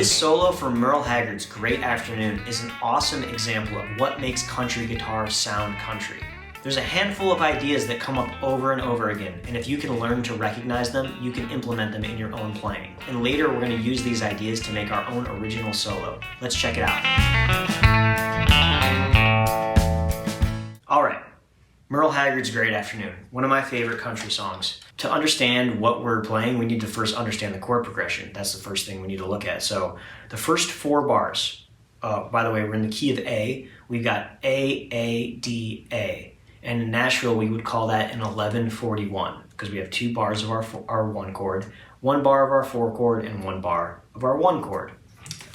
This solo from Merle Haggard's Great Afternoon is an awesome example of what makes country guitar sound country. There's a handful of ideas that come up over and over again, and if you can learn to recognize them, you can implement them in your own playing. And later we're going to use these ideas to make our own original solo. Let's check it out. Alright, Merle Haggard's Great Afternoon, one of my favorite country songs. To understand what we're playing, we need to first understand the chord progression. That's the first thing we need to look at. So the first 4 bars, by the way, we're in the key of A. We've got A, D, A. And in Nashville, we would call that an 1141 because we have 2 bars of our 1 chord, 1 bar of our 4 chord, and 1 bar of our 1 chord.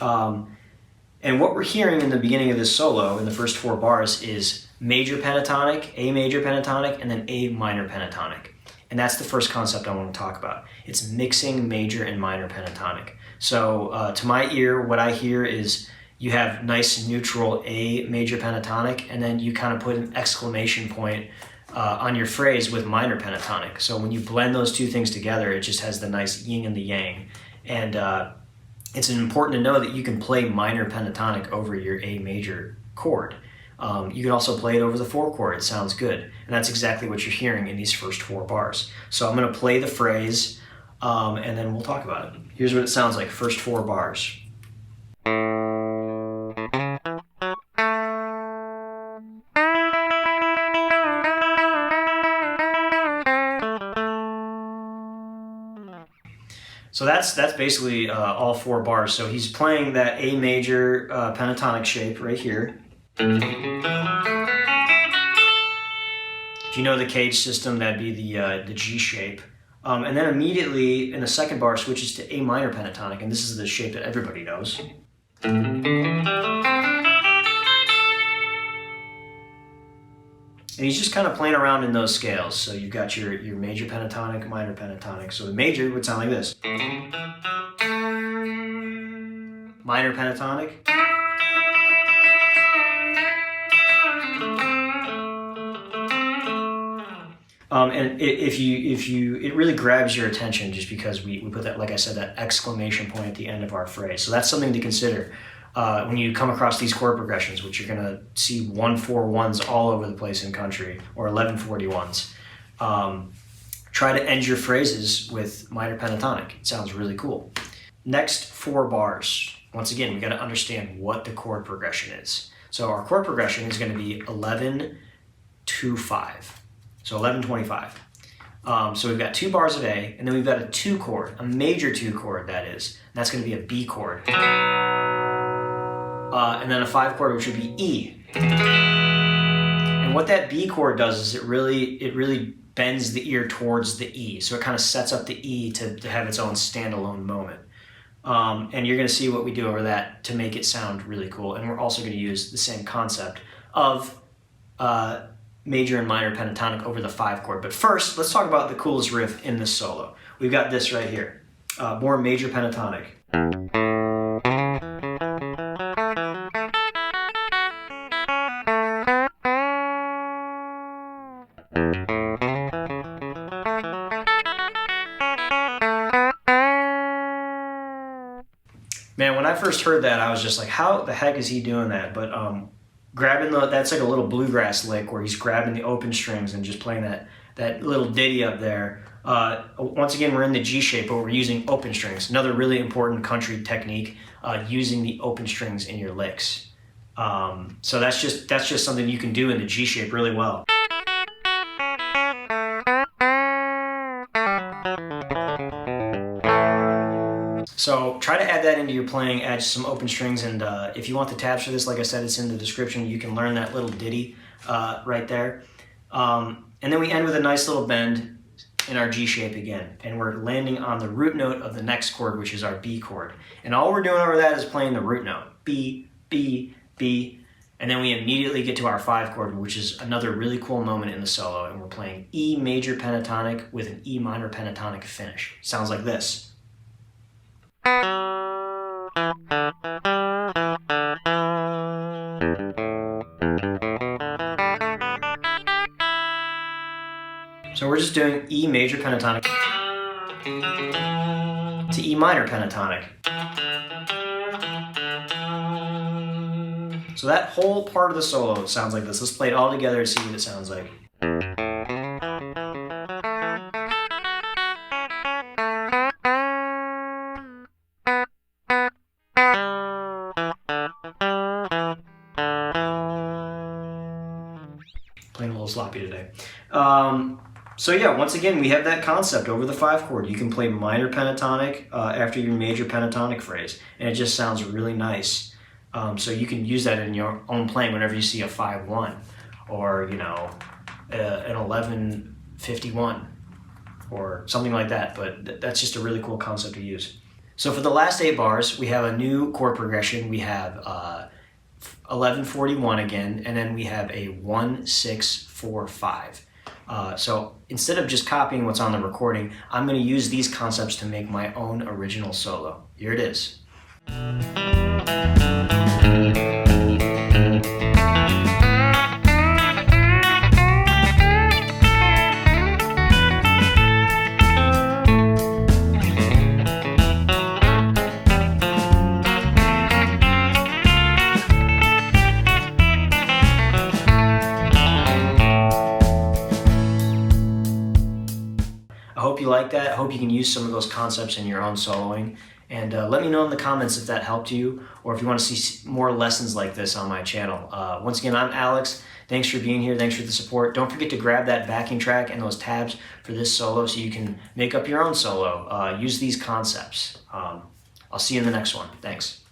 And what we're hearing in the beginning of this solo, in the first 4 bars, is major pentatonic, A major pentatonic, and then A minor pentatonic. And that's the first concept I want to talk about. It's mixing major and minor pentatonic. So to my ear, what I hear is you have nice neutral A major pentatonic, and then you kind of put an exclamation point on your phrase with minor pentatonic. So when you blend those 2 things together, it just has the nice yin and the yang. And it's important to know that you can play minor pentatonic over your A major chord. You can also play it over the 4 chord. It sounds good. And that's exactly what you're hearing in these first 4 bars. So I'm going to play the phrase, and then we'll talk about it. Here's what it sounds like, first 4 bars. So that's basically all 4 bars. So he's playing that A major pentatonic shape right here. If you know the cage system, that'd be the G shape. And then immediately in the second bar switches to A minor pentatonic, and this is the shape that everybody knows. And he's just kind of playing around in those scales. So you've got your major pentatonic, minor pentatonic. So the major would sound like this. Minor pentatonic. And it really grabs your attention just because we put that, like I said, that exclamation point at the end of our phrase. So that's something to consider when you come across these chord progressions, which you're going to see 141s all over the place in country, or 1141s. Try to end your phrases with minor pentatonic. It sounds really cool. Next 4 bars. Once again, we got to understand what the chord progression is. So our chord progression is going to be 11, 2, 5. So 1125. So we've got 2 bars of A, and then we've got a 2 chord, a major 2 chord that is. And that's going to be a B chord. And then a 5 chord, which would be E. And what that B chord does is it really bends the ear towards the E. So it kind of sets up the E to have its own standalone moment. And you're going to see what we do over that to make it sound really cool. And we're also going to use the same concept of major and minor pentatonic over the 5 chord. But first, let's talk about the coolest riff in this solo. We've got this right here, more major pentatonic. Man, when I first heard that, I was just like, how the heck is he doing that? But grabbing that's like a little bluegrass lick where he's grabbing the open strings and just playing that little ditty up there. Once again, we're in the G shape, but we're using open strings. Another really important country technique, using the open strings in your licks. So that's just something you can do in the G shape really well. So try to add that into your playing, add some open strings, and if you want the tabs for this, like I said, it's in the description. You can learn that little ditty right there. And then we end with a nice little bend in our G shape again, and we're landing on the root note of the next chord, which is our B chord. And all we're doing over that is playing the root note, B, B, B, and then we immediately get to our 5 chord, which is another really cool moment in the solo, and we're playing E major pentatonic with an E minor pentatonic finish. Sounds like this. So we're just doing E major pentatonic to E minor pentatonic. So that whole part of the solo sounds like this. Let's play it all together and see what it sounds like. Playing a little sloppy today. So yeah, once again, we have that concept over the 5 chord. You can play minor pentatonic after your major pentatonic phrase, and it just sounds really nice. So you can use that in your own playing whenever you see a 5-1 or, you know, an 11-51 or something like that. But that's just a really cool concept to use. So for the last 8 bars, we have a new chord progression. We have 11-41 again, and then we have a 1-6-4-5. So instead of just copying what's on the recording, I'm going to use these concepts to make my own original solo. Here it is. I hope you like that. I hope you can use some of those concepts in your own soloing. And let me know in the comments if that helped you, or if you want to see more lessons like this on my channel. Once again, I'm Alex. Thanks for being here. Thanks for the support. Don't forget to grab that backing track and those tabs for this solo so you can make up your own solo. Use these concepts. I'll see you in the next one. Thanks.